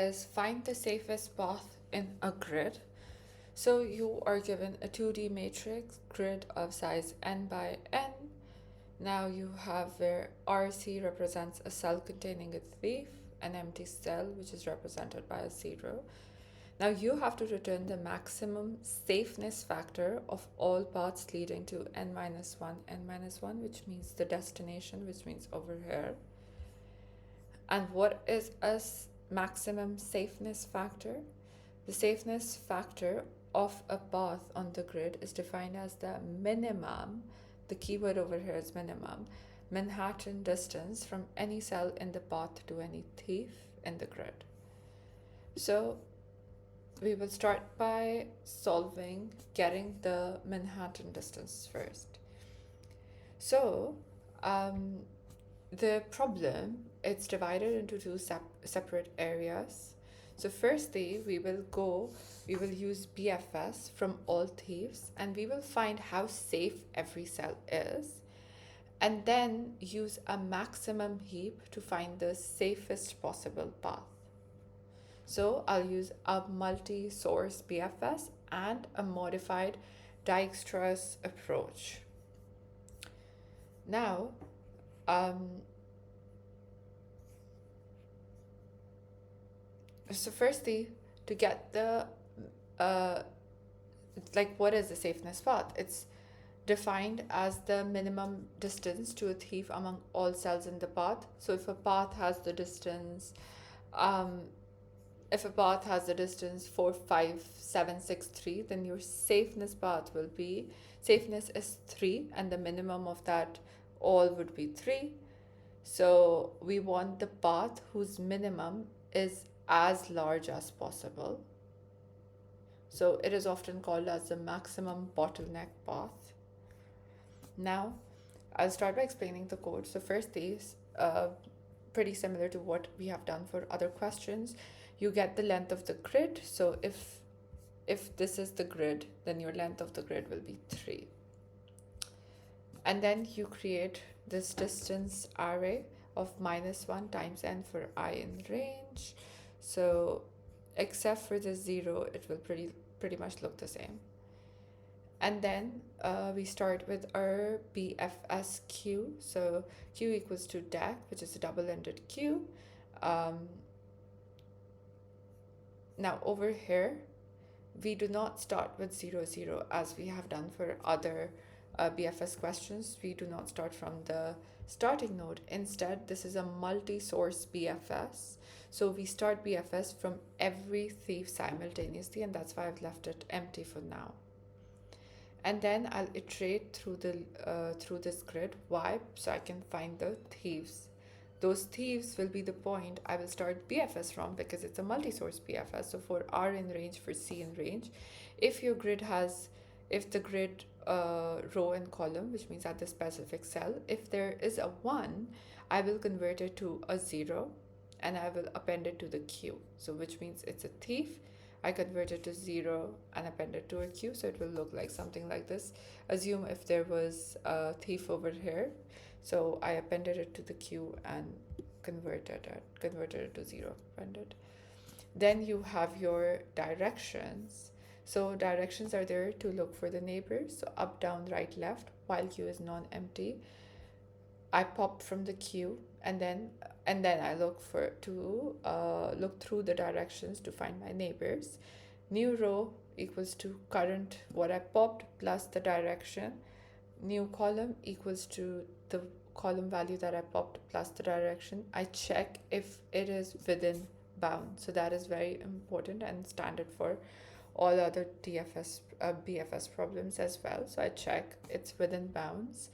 is find the safest path in a grid. So you are given a 2D matrix grid of size n by n. Now you have where RC represents a cell containing a thief, an empty cell which is represented by a 0. Now you have to return the maximum safeness factor of all paths leading to n-1, which means the destination, which means over here. And what is a maximum safeness factor? The safeness factor of a path on the grid is defined as the minimum, the keyword over here is minimum, Manhattan distance from any cell in the path to any thief in the grid. So we will start by getting the Manhattan distance first. So the problem, it's divided into two separate areas. So firstly, we will use BFS from all thieves, and we will find how safe every cell is, and then use a maximum heap to find the safest possible path. So I'll use a multi-source BFS and a modified Dijkstra's approach. Now, so firstly, to get the what is the safeness path? It's defined as the minimum distance to a thief among all cells in the path. So if a path has the distance 4, 5, 7, 6, 3, then your safeness path will be, safeness is 3, and the minimum of that all would be 3. So we want the path whose minimum is as large as possible. So it is often called as the maximum bottleneck path. Now, I'll start by explaining the code. So first, these pretty similar to what we have done for other questions. You get the length of the grid. So if this is the grid, then your length of the grid will be 3. And then you create this distance array of -1 times n for I in range. So except for the 0, it will pretty much look the same. And then we start with our BFS Q. So Q equals to DEC, which is a double-ended Q. Now over here, we do not start with 0, 0 as we have done for other BFS questions. We do not start from the starting node. Instead, this is a multi-source BFS. So we start BFS from every thief simultaneously, and that's why I've left it empty for now. And then I'll iterate through this grid. Why? So I can find the thieves. Those thieves will be the point I will start BFS from, because it's a multi-source BFS. So for R in range, for C in range, if the grid row and column, which means at the specific cell, if there is a 1, I will convert it to a 0, and I will append it to the queue. So which means it's a thief. I convert it to 0 and append it to a queue, so it will look like something like this. Assume if there was a thief over here, so I appended it to the queue and converted it to 0, appended. Then you have your directions. So directions are there to look for the neighbors, so up, down, right, left, while queue is non-empty. I pop from the queue, and then I look through the directions to find my neighbors. New row equals to current what I popped plus the direction. New column equals to the column value that I popped plus the direction. I check if it is within bound. So that is very important and standard for all other BFS problems as well. So I check it's within bounds.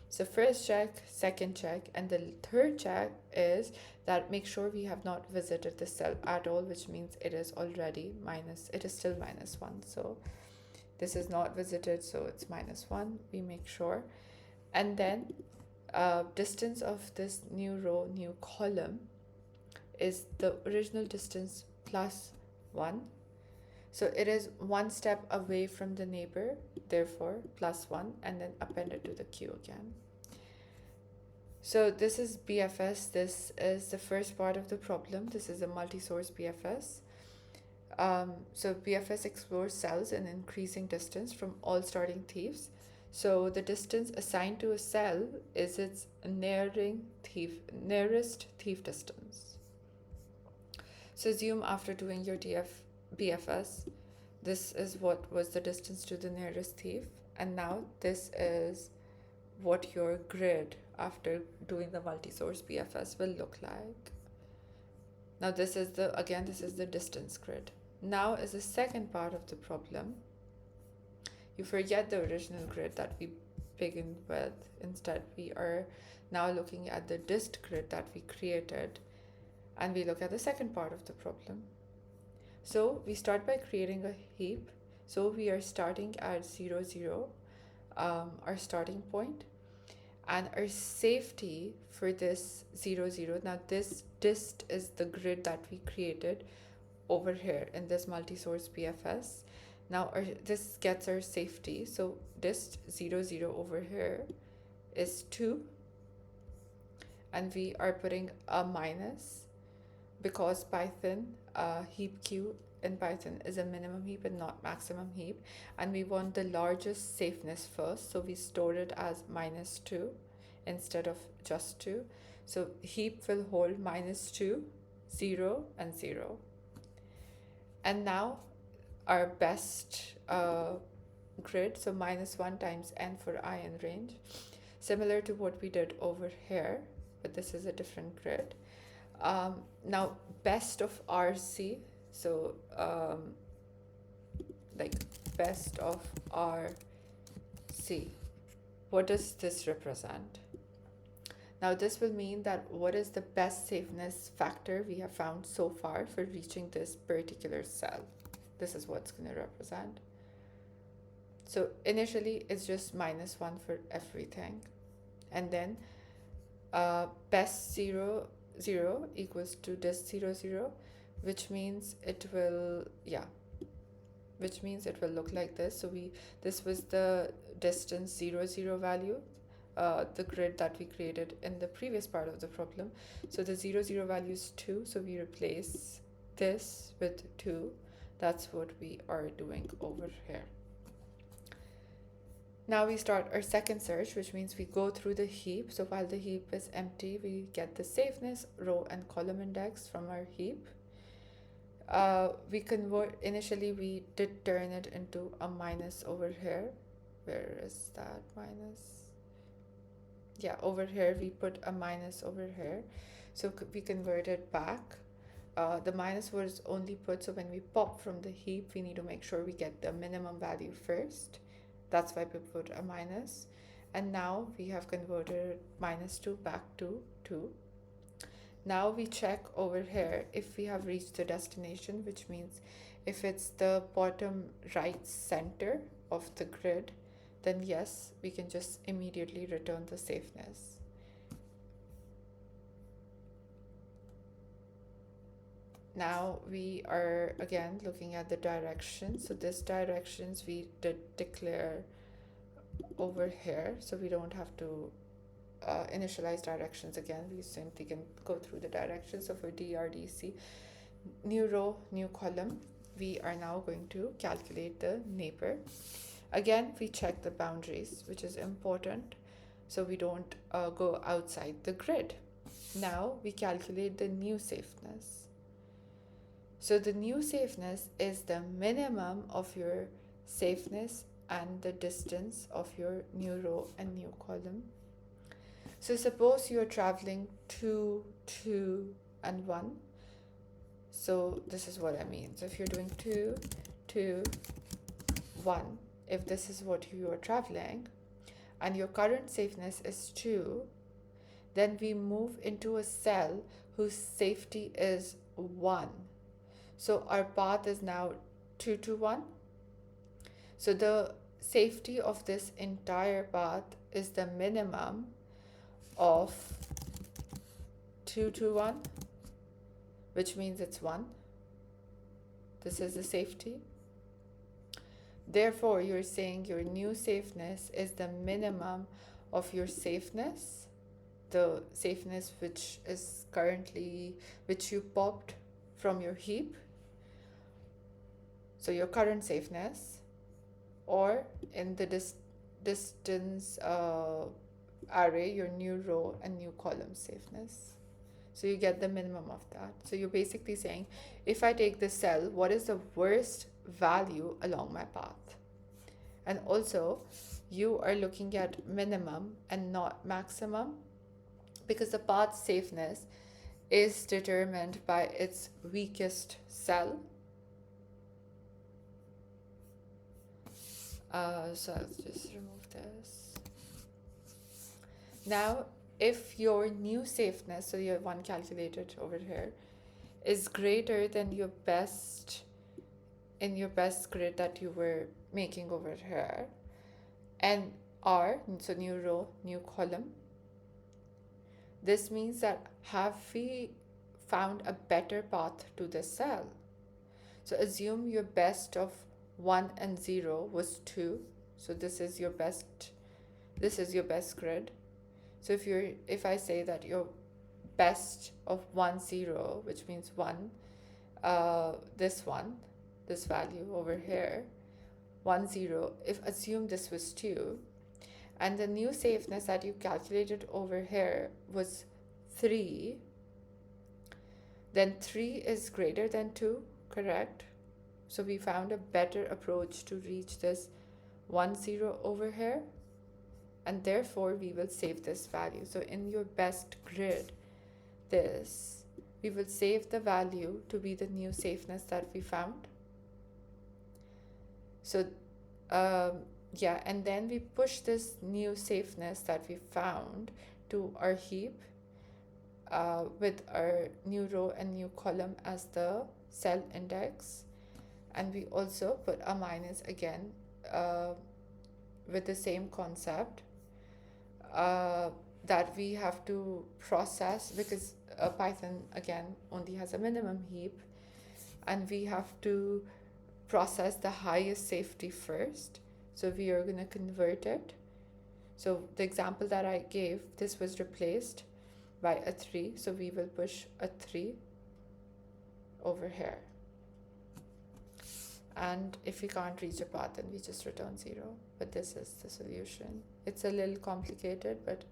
So first check, second check, and the third check is that make sure we have not visited the cell at all, which means it is already it is still -1. So this is not visited, so it's -1, we make sure. And then distance of this new row, new column is the original distance plus 1. So it is one step away from the neighbor, therefore plus 1, and then append it to the queue again. So this is BFS. This is the first part of the problem. This is a multi-source BFS. So BFS explores cells in increasing distance from all starting thieves. So the distance assigned to a cell is its nearest thief distance. So assume after doing your BFS, this is what was the distance to the nearest thief, and now this is what your grid after doing the multi-source BFS will look like. Now this is the distance grid. Now is the second part of the problem. You forget the original grid that we began with. Instead, we are now looking at the dist grid that we created, and we look at the second part of the problem. So we start by creating a heap. So we are starting at 0, 0, our starting point, and our safety for this 0, 0. Now this dist is the grid that we created over here in this multi-source BFS. Now this gets our safety. So dist 0, 0 over here is 2, and we are putting a minus because Python heap queue in Python is a minimum heap and not maximum heap, and we want the largest safeness first, so we store it as -2 instead of just 2. So heap will hold -2, 0, and 0. And now our best grid, so -1 times n for I in range, similar to what we did over here, but this is a different grid. Now best of RC, so like best of RC, what does this represent? Now this will mean that what is the best safeness factor we have found so far for reaching this particular cell. This is what's going to represent. So initially it's just -1 for everything, and then best 0, 0 equals to dist 0, 0, which means it will look like this. So this was the distance 0, 0 value, the grid that we created in the previous part of the problem. So the 0, 0 value is 2, so we replace this with 2. That's what we are doing over here. Now we start our second search, which means we go through the heap. So while the heap is empty, we get the safeness row and column index from our heap. Initially we did turn it into a minus over here. Where is that minus? Yeah, over here we put a minus over here. So we converted back. The minus was only put, so when we pop from the heap, we need to make sure we get the minimum value first. That's why we put a minus. And now we have converted -2 back to 2. Now we check over here if we have reached the destination, which means if it's the bottom right center of the grid, then yes, we can just immediately return the safeness. Now we are again looking at the directions. So this directions we did declare over here, so we don't have to initialize directions again. We simply can go through the directions. So for DRDC, new row, new column, we are now going to calculate the neighbor. Again, we check the boundaries, which is important, so we don't go outside the grid. Now we calculate the new safeness. So the new safeness is the minimum of your safeness and the distance of your new row and new column. So suppose you're traveling 2, 2, and 1. So this is what I mean. So if you're doing 2, 2, 1, if this is what you are traveling, and your current safeness is 2, then we move into a cell whose safety is 1. So our path is now 2 to 1. So the safety of this entire path is the minimum of 2 to 1, which means it's 1. This is the safety. Therefore, you're saying your new safeness is the minimum of your safeness. the safeness which you popped from your heap, so your current safeness, or in the distance array, your new row and new column safeness. So you get the minimum of that. So you're basically saying, if I take this cell, what is the worst value along my path? And also, you are looking at minimum and not maximum, because the path safeness is determined by its weakest cell. So let's just remove this. Now, if your new safeness, so your one calculated over here, is greater than your best in your best grid that you were making over here, and R, so new row, new column, this means that have we found a better path to this cell? So assume your best of 1 and 0 was 2. So this is your best grid. So if I say that your best of 1 0, which means 1, this value over here, 1 0, if assume this was 2, and the new safeness that you calculated over here was 3, then 3 is greater than 2, correct? So we found a better approach to reach this 1 0 over here, and therefore we will save this value. So in your best grid, we will save the value to be the new safeness that we found. So and then we push this new safeness that we found to our heap with our new row and new column as the cell index, and we also put a minus again with the same concept that we have to process, because Python again only has a minimum heap, and we have to process the highest safety first. So we are going to convert it. So the example that I gave, this was replaced by a 3, so we will push a 3 over here. And if we can't reach a path, then we just return 0. But this is the solution. It's a little complicated, but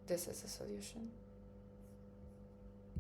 this is the solution.